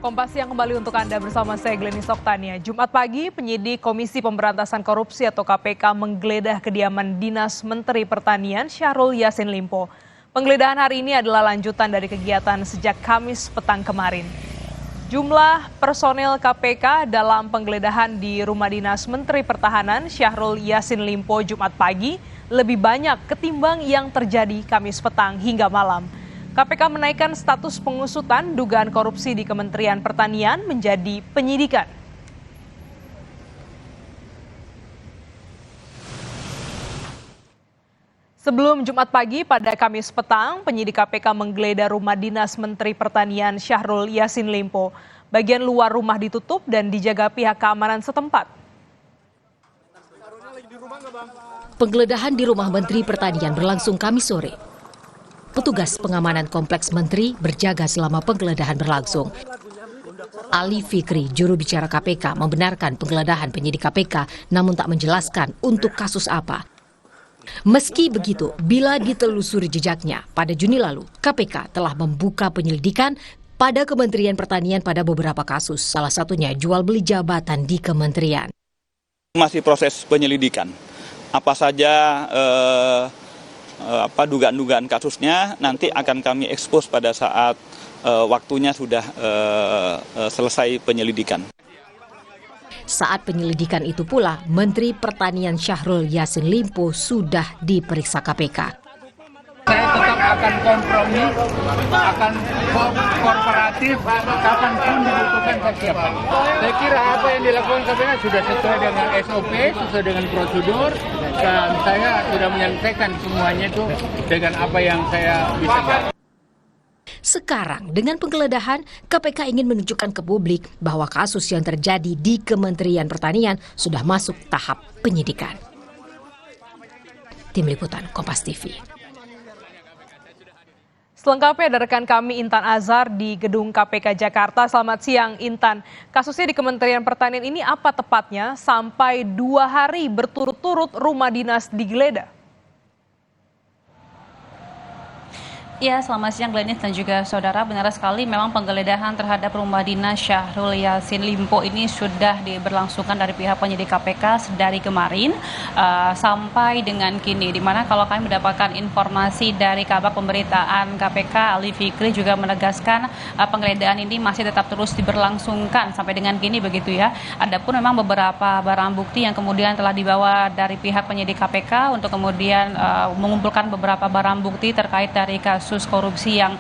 Kompas yang kembali untuk Anda bersama saya Glenny Soktania. Jumat pagi, penyidik Komisi Pemberantasan Korupsi atau KPK menggeledah kediaman Dinas Menteri Pertanian Syahrul Yassin Limpo. Penggeledahan hari ini adalah lanjutan dari kegiatan sejak Kamis petang kemarin. Jumlah personel KPK dalam penggeledahan di rumah Dinas Menteri Pertahanan Syahrul Yassin Limpo Jumat pagi lebih banyak ketimbang yang terjadi Kamis petang hingga malam. KPK menaikkan status pengusutan dugaan korupsi di Kementerian Pertanian menjadi penyidikan. Sebelum Jumat pagi pada Kamis petang, penyidik KPK menggeledah rumah Dinas Menteri Pertanian Syahrul Yassin Limpo. Bagian luar rumah ditutup dan dijaga pihak keamanan setempat. Penggeledahan di rumah Menteri Pertanian berlangsung Kamis sore. Petugas pengamanan kompleks Menteri berjaga selama penggeledahan berlangsung. Ali Fikri, juru bicara KPK, membenarkan penggeledahan penyidik KPK namun tak menjelaskan untuk kasus apa. Meski begitu, bila ditelusuri jejaknya, pada Juni lalu KPK telah membuka penyelidikan pada Kementerian Pertanian pada beberapa kasus, salah satunya jual beli jabatan di kementerian. Masih proses penyelidikan. Apa saja dugaan-dugaan kasusnya nanti akan kami ekspos pada saat waktunya sudah selesai penyelidikan. Saat penyelidikan itu pula, Menteri Pertanian Syahrul Yassin Limpo sudah diperiksa KPK. Saya tetap akan kompromi, akan kooperatif, kapanpun dibutuhkan saya siap. Saya kira apa yang dilakukan KPK sudah sesuai dengan SOP, sesuai dengan prosedur, dan saya sudah menyelesaikan semuanya itu dengan apa yang saya bisa. Sekarang, dengan penggeledahan, KPK ingin menunjukkan ke publik bahwa kasus yang terjadi di Kementerian Pertanian sudah masuk tahap penyidikan. Tim Liputan Kompas TV. Selengkapnya ada rekan kami Intan Azhar di Gedung KPK Jakarta. Selamat siang Intan. Kasusnya di Kementerian Pertanian ini apa tepatnya sampai 2 hari berturut-turut rumah dinas digeledah? Ya, selamat siang Glennis dan juga saudara. Benar sekali memang penggeledahan terhadap rumah dinas Syahrul Yassin Limpo ini sudah diberlangsungkan dari pihak penyidik KPK dari kemarin sampai dengan kini. Di mana kalau kami mendapatkan informasi dari Kabak Pemberitaan KPK Ali Fikri juga menegaskan penggeledahan ini masih tetap terus diberlangsungkan sampai dengan kini begitu ya. Adapun memang beberapa barang bukti yang kemudian telah dibawa dari pihak penyidik KPK untuk kemudian mengumpulkan beberapa barang bukti terkait dari kasus korupsi yang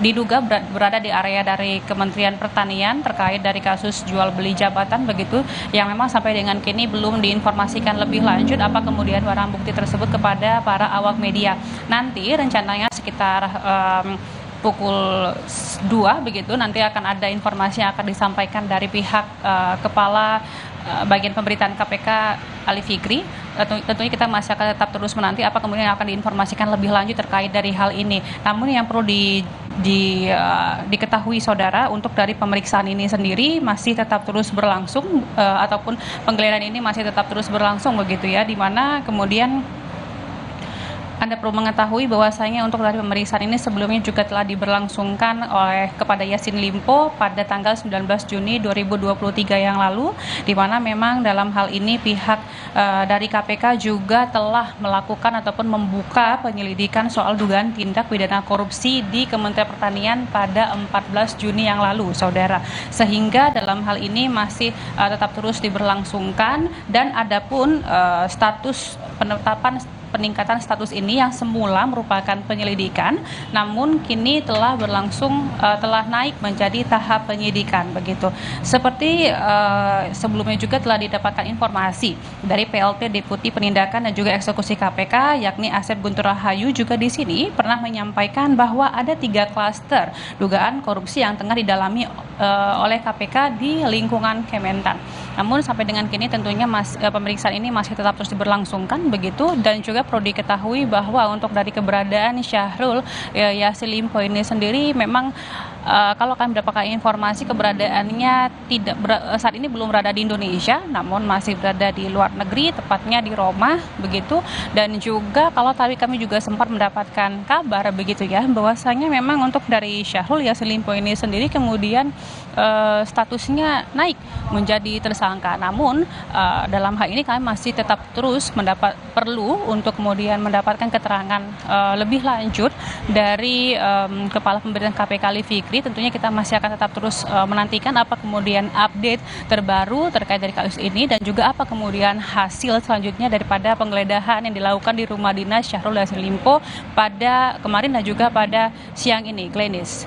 diduga berada di area dari Kementerian Pertanian terkait dari kasus jual beli jabatan begitu yang memang sampai dengan kini belum diinformasikan lebih lanjut apa kemudian barang bukti tersebut kepada para awak media. Nanti rencananya sekitar pukul 2 begitu nanti akan ada informasi yang akan disampaikan dari pihak Kepala Bagian Pemberitaan KPK Ali Fikri. Tentunya kita masih akan tetap terus menanti apa kemudian yang akan diinformasikan lebih lanjut terkait dari hal ini. Namun yang perlu diketahui saudara, untuk dari pemeriksaan ini sendiri masih tetap terus berlangsung ataupun penggeledahan ini masih tetap terus berlangsung begitu ya, di mana kemudian Anda perlu mengetahui bahwasanya untuk dari pemeriksaan ini sebelumnya juga telah diberlangsungkan kepada Yassin Limpo pada tanggal 19 Juni 2023 yang lalu, di mana memang dalam hal ini pihak dari KPK juga telah melakukan ataupun membuka penyelidikan soal dugaan tindak pidana korupsi di Kementerian Pertanian pada 14 Juni yang lalu, saudara. Sehingga dalam hal ini masih tetap terus diberlangsungkan dan adapun status peningkatan status ini yang semula merupakan penyelidikan, namun kini telah naik menjadi tahap penyidikan begitu. Seperti sebelumnya juga telah didapatkan informasi dari PLT Deputi Penindakan dan juga Eksekusi KPK, yakni Asep Guntur Rahayu juga di sini pernah menyampaikan bahwa ada 3 klaster dugaan korupsi yang tengah didalami oleh KPK di lingkungan Kementan. Namun sampai dengan kini tentunya pemeriksaan ini masih tetap terus diberlangsungkan begitu, dan juga perlu diketahui bahwa untuk dari keberadaan Syahrul Yassin Limpo ini sendiri memang kalau kami mendapatkan informasi keberadaannya saat ini belum berada di Indonesia, namun masih berada di luar negeri, tepatnya di Roma begitu. Dan juga kalau tadi kami juga sempat mendapatkan kabar begitu ya, bahwasanya memang untuk dari Syahrul Yassin Limpo ini sendiri kemudian statusnya naik menjadi tersangka. Namun dalam hal ini kami masih tetap terus perlu untuk kemudian mendapatkan keterangan lebih lanjut dari Kepala Pemberitaan KPK Ali Fikri. Tentunya kita masih akan tetap terus menantikan apa kemudian update terbaru terkait dari kasus ini dan juga apa kemudian hasil selanjutnya daripada penggeledahan yang dilakukan di rumah dinas Syahrul Yassin Limpo pada kemarin dan juga pada siang ini. Glenis.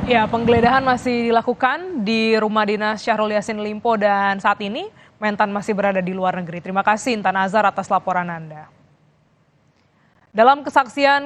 Ya, penggeledahan masih dilakukan di rumah dinas Syahrul Yassin Limpo dan saat ini Mentan masih berada di luar negeri. Terima kasih Intan Azhar atas laporan Anda. Dalam kesaksian